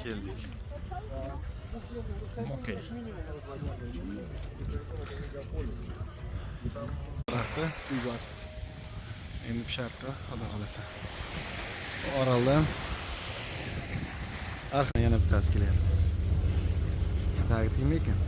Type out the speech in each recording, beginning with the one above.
keldik. Okey. Tarafda uy yotibdi. Endi pishardi, xudo xolasa. Oroldan arxan yana bittasi kelyapti. Tagi tegmi ekan?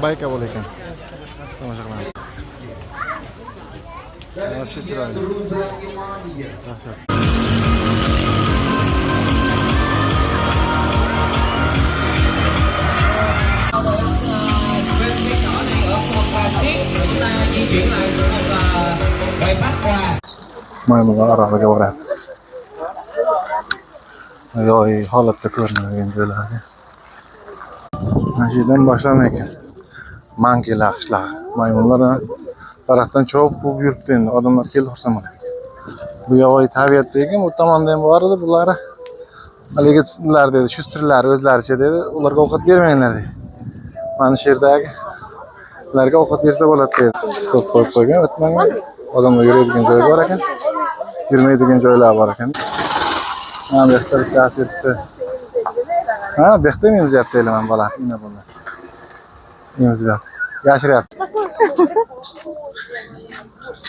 Bayka bo'lar ekan. Tomosha qilamiz. Yaxshi chiroyli. Yaxshi. Maymunlar oraliga boramiz. Yo'q, holatda ko'rinmagan joylarga. Mana shu yerdan boshlangan ekan. Mankilar ishlar. Maymunlar tarafdan cho'p yuribdi endi. Odamlar keldi xursand. Bu yovvoyi tabiatdagi bu tomonda ham bor edi bular. Haligi sizlar dedi, shustrlar o'zlaricha dedi, ularga ovqat bermanglar dedi. Mana shu yerdagi ovqat bersa bo'ladi dedi. Stop qo'yib qo'ygan, o'tmagan. Odamlar yuradigan joy bor ekan. Yurmaydigan joylar bor ekan. Mana bu yerda bittasi yuribdi. Ha, bu yerda menimiz yapti e'lon bolasi nima bo'ldi. Menimiz yo'q. Yashiryapti.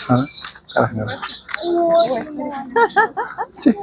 Ha, qarang. Chek.